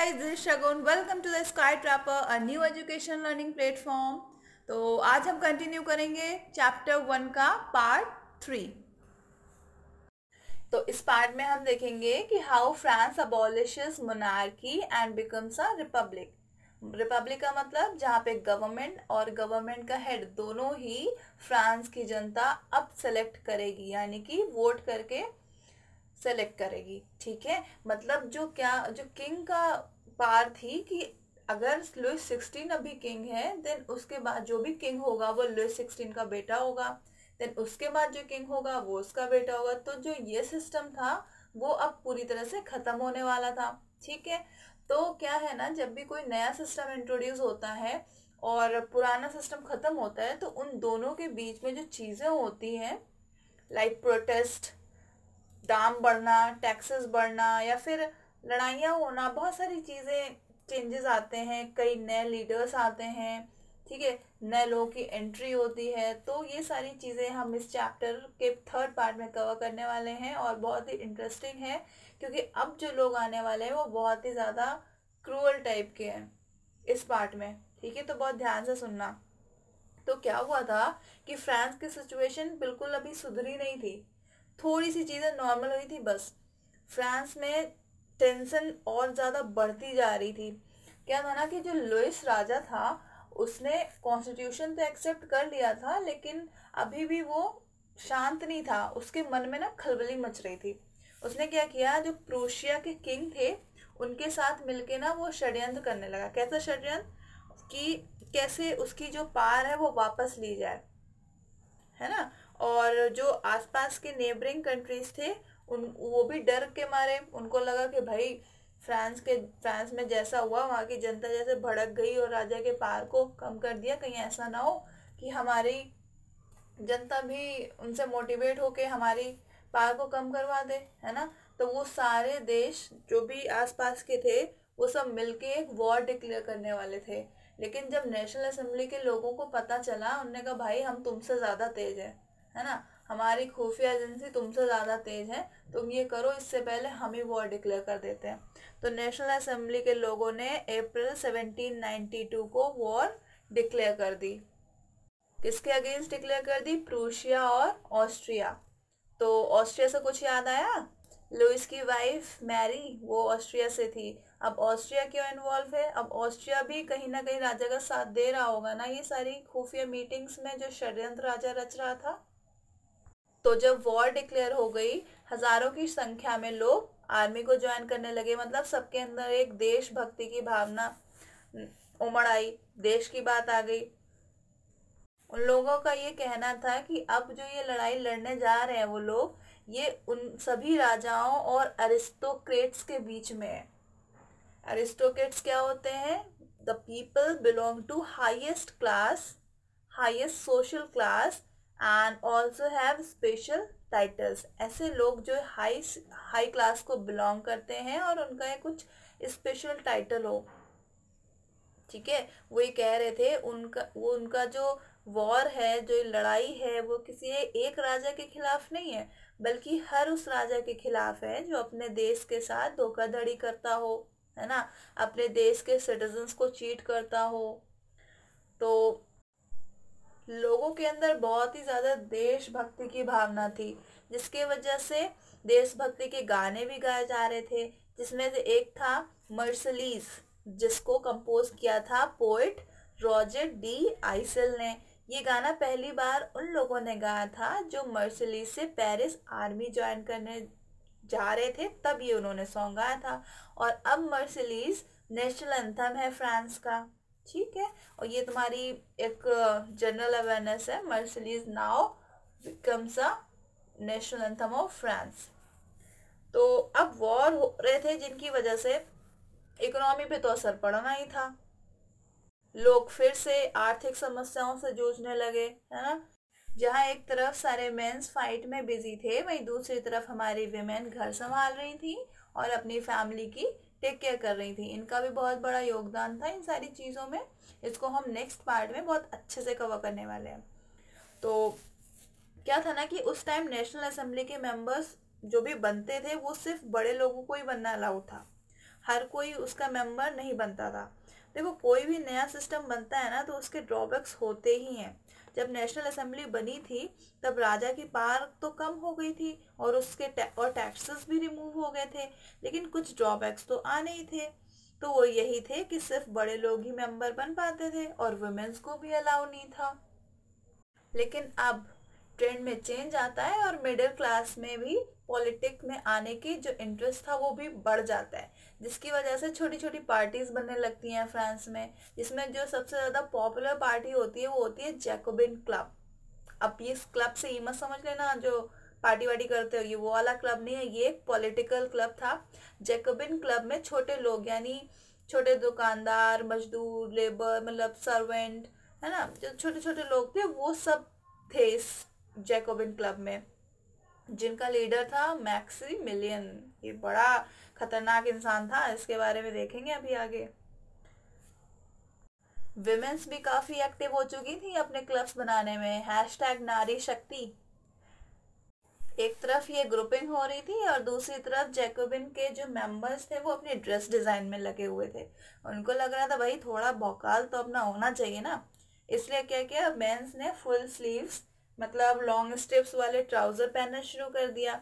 guys, this is Shagun. Welcome to the Skytrapper, a new education learning platform. तो आज हम continue करेंगे chapter 1 का पार्ट 3। तो इस पार्ट में हम देखेंगे कि how France अबॉलिशेस monarchy and becomes a republic. Republic का मतलब जहाँ पे गवर्नमेंट और गवर्नमेंट का हेड दोनों ही फ्रांस की जनता अब सेलेक्ट करेगी, यानी कि वोट करके सेलेक्ट करेगी। ठीक है, मतलब जो किंग का पार थी कि अगर लुइस 16 अभी किंग है, देन उसके बाद जो भी किंग होगा वो लुइस 16 का बेटा होगा, देन उसके बाद जो किंग होगा वो उसका बेटा होगा। तो जो ये सिस्टम था वो अब पूरी तरह से खत्म होने वाला था। ठीक है, तो क्या है ना, जब भी कोई नया सिस्टम इंट्रोड्यूस होता है और पुराना सिस्टम खत्म होता है तो उन दोनों के बीच में जो चीज़ें होती हैं, लाइक प्रोटेस्ट, दाम बढ़ना, टैक्सेस बढ़ना या फिर लड़ाइयाँ होना, बहुत सारी चीज़ें चेंजेस आते हैं, कई नए लीडर्स आते हैं। ठीक है, नए लोगों की एंट्री होती है। तो ये सारी चीज़ें हम इस चैप्टर के थर्ड पार्ट में कवर करने वाले हैं और बहुत ही इंटरेस्टिंग है क्योंकि अब जो लोग आने वाले हैं वो बहुत ही ज़्यादा क्रूअल टाइप के हैं इस पार्ट में। ठीक है, तो बहुत ध्यान से सुनना। तो क्या हुआ था कि फ्रांस की सिचुएशन बिल्कुल अभी सुधरी नहीं थी, थोड़ी सी चीज़ें नॉर्मल हुई थी बस। फ्रांस में टेंशन और ज़्यादा बढ़ती जा रही थी। क्या था ना कि जो लुइस राजा था उसने कॉन्स्टिट्यूशन तो एक्सेप्ट कर लिया था, लेकिन अभी भी वो शांत नहीं था, उसके मन में ना खलबली मच रही थी। उसने क्या किया, जो प्रूशिया के किंग थे उनके साथ मिलके ना वो षड्यंत्र करने लगा। कैसा षड्यंत्र कि कैसे उसकी जो पार है वो वापस ली जाए, है ना। और जो आसपास के नेबरिंग कंट्रीज थे वो भी डर के मारे, उनको लगा कि भाई फ्रांस में जैसा हुआ वहाँ की जनता जैसे भड़क गई और राजा के पार को कम कर दिया, कहीं ऐसा ना हो कि हमारी जनता भी उनसे मोटिवेट होके हमारी पार को कम करवा दे, है ना। तो वो सारे देश जो भी आसपास के थे वो सब मिलके एक वॉर डिक्लेयर करने वाले थे। लेकिन जब नेशनल असेंबली के लोगों को पता चला, उन्होंने कहा भाई हम तुमसे ज़्यादा तेज है ना, हमारी खुफिया एजेंसी तुमसे ज़्यादा तेज है, तुम ये करो, इससे पहले हम ही वॉर डिक्लेयर कर देते हैं। तो नेशनल असेंबली के लोगों ने अप्रैल 1792 को वॉर डिक्लेयर कर दी। किसके अगेंस्ट डिक्लेयर कर दी? प्रूशिया और ऑस्ट्रिया। तो ऑस्ट्रिया से कुछ याद आया? लुइस की वाइफ मैरी वो ऑस्ट्रिया से थी। अब ऑस्ट्रिया क्यों इन्वॉल्व है? अब ऑस्ट्रिया भी कहीं ना कहीं राजा का साथ दे रहा होगा ना, ये सारी खुफिया मीटिंग्स में जो षड्यंत्र राजा रच रहा था। तो जब वॉर डिक्लेयर हो गई, हजारों की संख्या में लोग आर्मी को ज्वाइन करने लगे। मतलब सबके अंदर एक देशभक्ति की भावना उमड़ आई, देश की बात आ गई। उन लोगों का ये कहना था कि अब जो ये लड़ाई लड़ने जा रहे हैं वो लोग, ये उन सभी राजाओं और अरिस्टोक्रेट्स के बीच में है। अरिस्टोक्रेट्स क्या होते हैं? The people belong to highest class, highest social class and also have special titles. ऐसे लोग जो हाई क्लास को बिलोंग करते हैं और उनका एक कुछ स्पेशल टाइटल हो। ठीक है, वो ये कह रहे थे उनका जो वॉर है, जो लड़ाई है, वो किसी एक राजा के खिलाफ नहीं है, बल्कि हर उस राजा के खिलाफ है जो अपने देश के साथ धोखाधड़ी करता हो, है ना, अपने देश के सिटीजन्स को चीट करता हो। तो लोगों के अंदर बहुत ही ज़्यादा देशभक्ति की भावना थी, जिसके वजह से देशभक्ति के गाने भी गाए जा रहे थे, जिसमें से एक था मर्सिलीज, जिसको कंपोज किया था पोएट रॉजर डी आइसल ने। ये गाना पहली बार उन लोगों ने गाया था जो मर्सिलीज से पेरिस आर्मी ज्वाइन करने जा रहे थे, तब ये उन्होंने सॉन्ग गाया था। और अब मर्सिलीज नेशनल एंथम है फ्रांस का। ठीक है, और ये तुम्हारी एक जनरल अवेयरनेस है, Marseillaise now becomes a national anthem of France. तो अब वॉर हो रहे थे जिनकी वजह से इकोनॉमी पे तो असर पड़ना ही था, लोग फिर से आर्थिक समस्याओं से जूझने लगे, है ना। जहाँ एक तरफ सारे मेंस फाइट में बिजी थे, वहीं दूसरी तरफ हमारी विमेन घर संभाल रही थी और अपनी फैमिली की टेक केयर कर रही थी। इनका भी बहुत बड़ा योगदान था इन सारी चीज़ों में। इसको हम नेक्स्ट पार्ट में बहुत अच्छे से कवर करने वाले हैं। तो क्या था ना कि उस टाइम नेशनल असेंबली के मेंबर्स जो भी बनते थे वो सिर्फ बड़े लोगों को ही बनना अलाउड था। हर कोई उसका मेंबर नहीं बनता था। देखो, कोई भी नया सिस्टम बनता है ना तो उसके ड्रॉबैक्स होते ही हैं। जब नेशनल असेंबली बनी थी तब राजा की पावर तो कम हो गई थी और उसके और टैक्सेस भी रिमूव हो गए थे, लेकिन कुछ ड्रॉबैक्स तो आने ही थे। तो वो यही थे कि सिर्फ बड़े लोग ही मेंबर बन पाते थे और वुमेन्स को भी अलाउ नहीं था। लेकिन अब ट्रेंड में चेंज आता है और मिडिल क्लास में भी पॉलिटिक्स में आने की जो इंटरेस्ट था वो भी बढ़ जाता है, जिसकी वजह से छोटी छोटी पार्टीज बनने लगती हैं फ्रांस में, जिसमें जो सबसे ज़्यादा पॉपुलर पार्टी होती है वो होती है जैकोबिन क्लब। अब ये इस क्लब से ये मत समझ लेना जो पार्टी वार्टी करते हो, ये वो वाला क्लब नहीं है, ये एक पॉलिटिकल क्लब था। जैकोबिन क्लब में छोटे लोग यानी छोटे दुकानदार, मजदूर, लेबर, मतलब सर्वेंट, है ना, जो छोटे छोटे लोग थे वो सब थे इस जैकोबिन क्लब में, जिनका लीडर था मैक्सिमिलियन। ये बड़ा खतरनाक इंसान था, इसके बारे में देखेंगे अभी आगे। विमेन्स भी काफी एक्टिव हो चुकी थी अपने क्लब्स बनाने में। हैशटैग नारी शक्ति, एक तरफ ये ग्रुपिंग हो रही थी और दूसरी तरफ जैकोबिन के जो मेंबर्स थे वो अपनी ड्रेस डिजाइन में लगे हुए थे। उनको लग रहा था भाई थोड़ा भौकाल तो अपना होना चाहिए ना, इसलिए क्या किया, मेंस ने फुल स्लीव्स मतलब लॉन्ग स्ट्रिप्स वाले ट्राउजर पहनना शुरू कर दिया,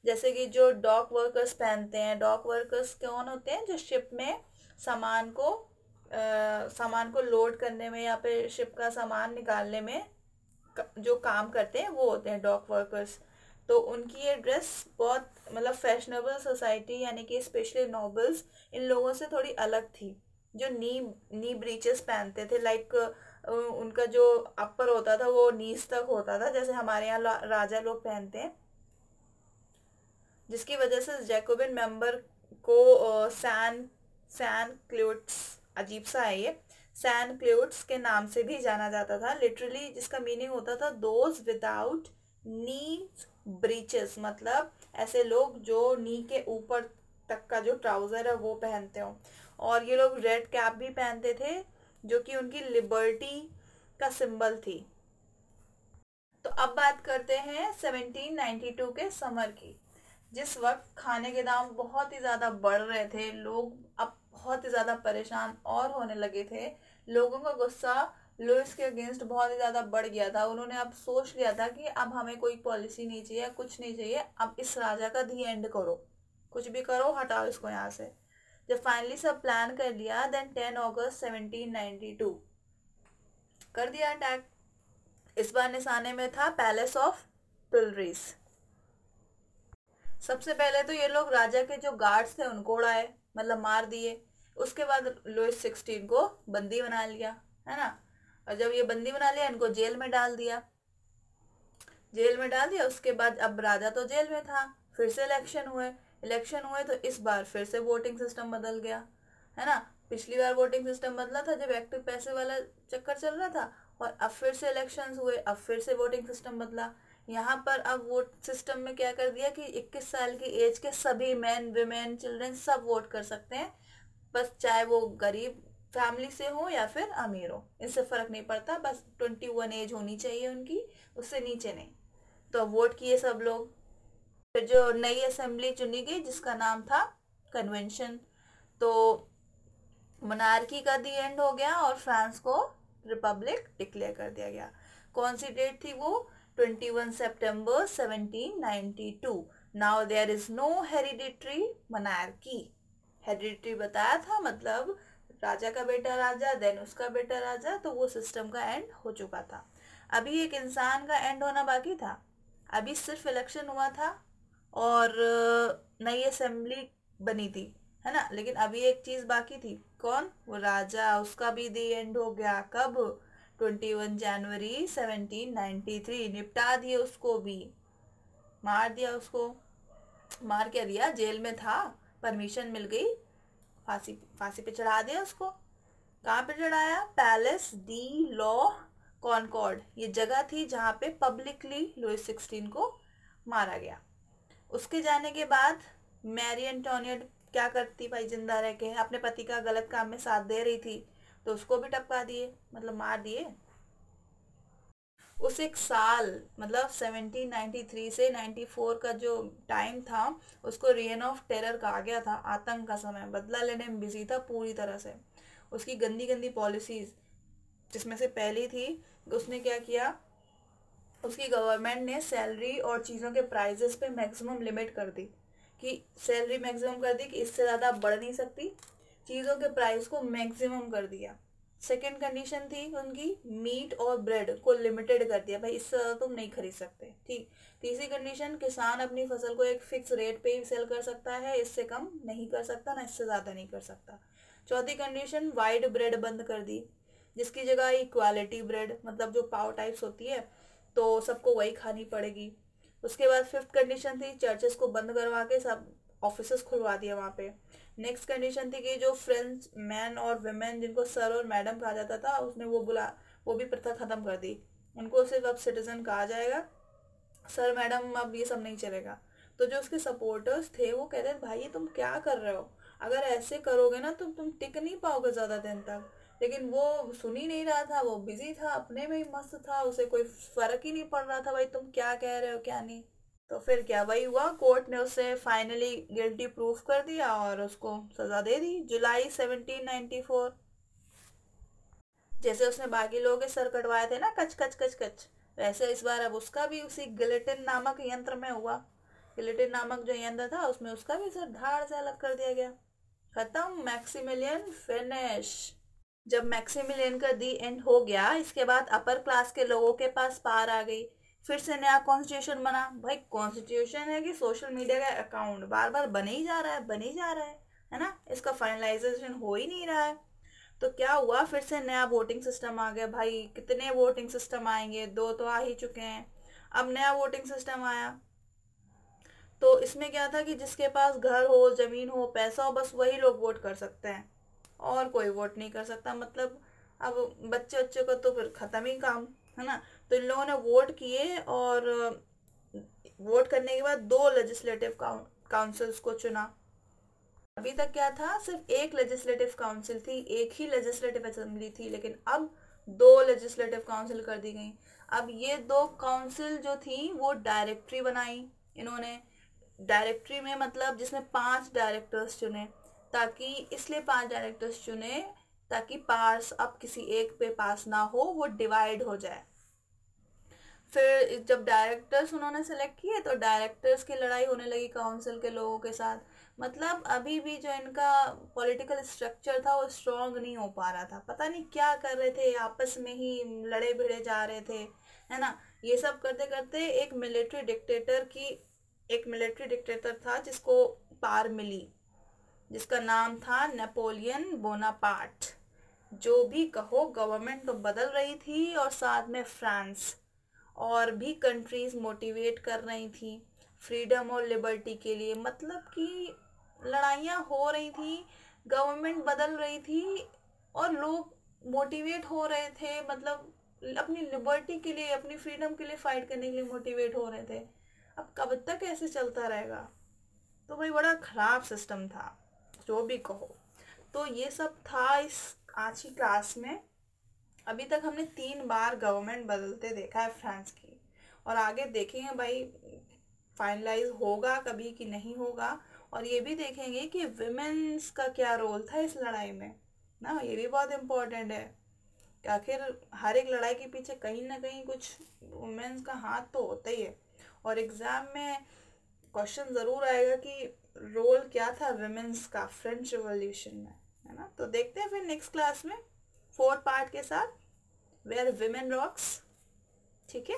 जैसे कि जो डॉक वर्कर्स पहनते हैं। डॉक वर्कर्स कौन होते हैं? जो शिप में सामान को सामान को लोड करने में या फिर शिप का सामान निकालने में जो काम करते हैं वो होते हैं डॉक वर्कर्स। तो उनकी ये ड्रेस बहुत मतलब फैशनेबल सोसाइटी यानी कि स्पेशली नॉबल्स इन लोगों से थोड़ी अलग थी, जो नी ब्रीचेस पहनते थे। लाइक उनका जो अपर होता था वो नीज तक होता था, जैसे हमारे यहाँ राजा लोग पहनते हैं, जिसकी वजह से जैकोबिन मेंबर को सैन क्लोट्स, अजीब सा है ये, सैन क्लोट्स के नाम से भी जाना जाता था, लिटरली जिसका मीनिंग होता था दोज विदाउट नी ब्रीचेस, मतलब ऐसे लोग जो नी के ऊपर तक का जो ट्राउजर है वो पहनते हो। और ये लोग रेड कैप भी पहनते थे जो कि उनकी लिबर्टी का सिंबल थी। तो अब बात करते हैं 1792 के समर की, जिस वक्त खाने के दाम बहुत ही ज़्यादा बढ़ रहे थे, लोग अब बहुत ही ज़्यादा परेशान और होने लगे थे। लोगों का गुस्सा लुइस के अगेंस्ट बहुत ही ज़्यादा बढ़ गया था। उन्होंने अब सोच लिया था कि अब हमें कोई पॉलिसी नहीं चाहिए, कुछ नहीं चाहिए, अब इस राजा का दी एंड करो, कुछ भी करो, हटाओ इसको यहाँ से। जब फाइनली सब प्लान कर लिया देन 10 अगस्त 1792 कर दिया अटैक। इस बार निशाने में था पैलेस ऑफ टुलरीज। सबसे पहले तो ये लोग राजा के जो गार्ड्स थे उनको उड़ाए, मतलब मार दिए। उसके बाद लुइस 16 को बंदी बना लिया, है ना, और जब ये बंदी बना लिया इनको जेल में डाल दिया। जेल में डाल दिया उसके बाद अब राजा तो जेल में था, फिर से इलेक्शन हुए तो इस बार फिर से वोटिंग सिस्टम बदल गया, है ना। पिछली बार वोटिंग सिस्टम बदला था जब एक्टिव पैसे वाला चक्कर चल रहा था, और अब फिर से इलेक्शंस हुए, अब फिर से वोटिंग सिस्टम बदला। यहाँ पर अब वोट सिस्टम में क्या कर दिया कि 21 साल की एज के सभी मैन, विमेन, चिल्ड्रन सब वोट कर सकते हैं, बस चाहे वो गरीब फैमिली से हो या फिर अमीर हो, इससे फर्क नहीं पड़ता, बस 21 एज होनी चाहिए उनकी, उससे नीचे नहीं। तो वोट किए सब लोग। फिर जो नई असेंबली चुनी गई जिसका नाम था कन्वेंशन, तो मोनार्की का दी एंड हो गया और फ्रांस को रिपब्लिक डिक्लेयर कर दिया गया। कौन सी डेट थी वो? 21 सितंबर 1792। Now there is no hereditary monarchy. Hereditary बताया था, मतलब राजा का बेटा राजा देन उसका बेटा राजा, तो वो सिस्टम का एंड हो चुका था। अभी एक इंसान का एंड होना बाकी था। अभी सिर्फ इलेक्शन हुआ था और नई असेंबली बनी थी, है ना, लेकिन अभी एक चीज बाकी थी। कौन? वो राजा, उसका भी दी एंड हो गया। कब? 21 जनवरी 1793। निपटा दिए उसको भी, मार दिया उसको। मार क्या दिया, जेल में था, परमिशन मिल गई, फांसी फांसी पे चढ़ा दिया उसको। कहाँ पे चढ़ाया? पैलेस डी लॉ कॉनकॉर्ड, ये जगह थी जहाँ पे पब्लिकली लुइस 16 को मारा गया। उसके जाने के बाद मैरी एंटोनियट क्या करती भाई, जिंदा रह के अपने पति का गलत काम में साथ दे रही थी, तो उसको भी टपका दिए, मतलब मार दिए। उस एक साल मतलब 1793 से 94 का जो टाइम था उसको रेन ऑफ टेरर कहा गया था, आतंक का समय। बदला लेने में बिजी था पूरी तरह से। उसकी गंदी गंदी पॉलिसीज, जिसमें से पहली थी, उसने क्या किया, उसकी गवर्नमेंट ने सैलरी और चीज़ों के प्राइजेस पे मैक्सिमम लिमिट कर दी, कि सैलरी मैक्सिमम कर दी कि इससे ज़्यादा बढ़ नहीं सकती, चीज़ों के प्राइस को मैक्सिमम कर दिया। सेकेंड कंडीशन थी उनकी, मीट और ब्रेड को लिमिटेड कर दिया, भाई इससे ज़्यादा तुम नहीं खरीद सकते, ठीक। तीसरी कंडीशन, किसान अपनी फसल को एक फिक्स रेट पे ही सेल कर सकता है, इससे कम नहीं कर सकता, ना इससे ज़्यादा नहीं कर सकता। चौथी कंडीशन, वाइट ब्रेड बंद कर दी, जिसकी जगह इक्वालिटी ब्रेड, मतलब जो पाव टाइप्स होती है तो सबको वही खानी पड़ेगी। उसके बाद फिफ्थ कंडीशन थी, चर्चेस को बंद करवा के सब ऑफिसेस खुलवा दिए वहाँ पे। नेक्स्ट कंडीशन थी कि जो फ्रेंच मैन और वुमेन जिनको सर और मैडम कहा जाता था, उसने वो भी प्रथा खत्म कर दी, उनको सिर्फ अब सिटीजन कहा जाएगा, सर मैडम अब ये सब नहीं चलेगा। तो जो उसके सपोर्टर्स थे वो कहते थे भाई तुम क्या कर रहे हो, अगर ऐसे करोगे ना तो तुम टिक नहीं पाओगे ज़्यादा दिन तक। लेकिन वो सुन ही नहीं रहा था, वो बिजी था, अपने में ही मस्त था, उसे कोई फर्क ही नहीं पड़ रहा था भाई तुम क्या कह रहे हो क्या नहीं। तो फिर क्या वही हुआ, कोर्ट ने उसे फाइनली गिल्टी प्रूफ कर दिया और उसको सजा दे दी, जुलाई 1794। जैसे उसने बाकी लोगों के सर कटवाए थे ना, कच कच कच कच, वैसे इस बार अब उसका भी उसी गिलेटिन नामक यंत्र में हुआ। गिलेटिन नामक जो यंत्र था उसमें उसका भी सर धाड़ से अलग कर दिया गया। खत्म, मैक्सिमिलियन फिनिश। जब मैक्सिमिलियन का दी एंड हो गया, इसके बाद अपर क्लास के लोगों के पास पार आ गई, फिर से नया कॉन्स्टिट्यूशन बना। भाई कॉन्स्टिट्यूशन है कि सोशल मीडिया का अकाउंट, बार बार बने ही जा रहा है, बने ही जा रहा है ना, इसका फाइनलाइजेशन हो ही नहीं रहा है। तो क्या हुआ, फिर से नया वोटिंग सिस्टम आ गया। भाई कितने वोटिंग सिस्टम आएंगे, दो तो आ ही चुके हैं, अब नया वोटिंग सिस्टम आया। तो इसमें क्या था कि जिसके पास घर हो, जमीन हो, पैसा हो, बस वही लोग वोट कर सकते हैं, और कोई वोट नहीं कर सकता। मतलब अब बच्चे बच्चे को तो फिर खत्म ही काम, है ना। तो इन लोगों ने वोट किए और वोट करने के बाद दो लेजिस्लेटिव काउंसिल्स को चुना। अभी तक क्या था, सिर्फ एक लेजिस्लेटिव काउंसिल थी, एक ही लेजिस्लेटिव असेंबली थी, लेकिन अब दो लेजिस्लेटिव काउंसिल कर दी गई। अब ये दो काउंसिल जो थी वो डायरेक्टरी बनाई इन्होंने। डायरेक्टरी में मतलब जिसमें 5 डायरेक्टर्स चुने, ताकि इसलिए 5 डायरेक्टर्स चुने ताकि पास अब किसी एक पे पास ना हो, वो डिवाइड हो जाए। फिर जब डायरेक्टर्स उन्होंने सेलेक्ट किए तो डायरेक्टर्स की लड़ाई होने लगी काउंसिल के लोगों के साथ। मतलब अभी भी जो इनका पॉलिटिकल स्ट्रक्चर था वो स्ट्रांग नहीं हो पा रहा था, पता नहीं क्या कर रहे थे, आपस में ही लड़े भिड़े जा रहे थे, है ना। ये सब करते करते एक मिलिट्री डिक्टेटर था जिसको पार मिली, जिसका नाम था नेपोलियन बोनापार्ट। जो भी कहो, गवर्नमेंट तो बदल रही थी और साथ में फ्रांस और भी कंट्रीज मोटिवेट कर रही थी फ्रीडम और लिबर्टी के लिए। मतलब कि लड़ाइयाँ हो रही थी, गवर्नमेंट बदल रही थी और लोग मोटिवेट हो रहे थे, मतलब अपनी लिबर्टी के लिए, अपनी फ्रीडम के लिए फाइट करने के लिए मोटिवेट हो रहे थे। अब कब तक ऐसे चलता रहेगा। तो भाई बड़ा खराब सिस्टम था, जो भी कहो। तो ये सब था इस आज की क्लास में। अभी तक हमने 3 बार गवर्नमेंट बदलते देखा है फ्रांस की, और आगे देखेंगे भाई फाइनलाइज होगा कभी कि नहीं होगा। और ये भी देखेंगे कि विमेन्स का क्या रोल था इस लड़ाई में ना, ये भी बहुत इम्पोर्टेंट है कि आखिर हर एक लड़ाई के पीछे कहीं ना कहीं कुछ वुमेन्स का हाथ तो होता ही है। और एग्जाम में क्वेश्चन ज़रूर आएगा कि रोल क्या था विमेन्स का फ्रेंच रिवॉल्यूशन में, है ना। तो देखते हैं फिर नेक्स्ट क्लास में 4th पार्ट के साथ, वेयर विमेन रॉक्स। ठीक है।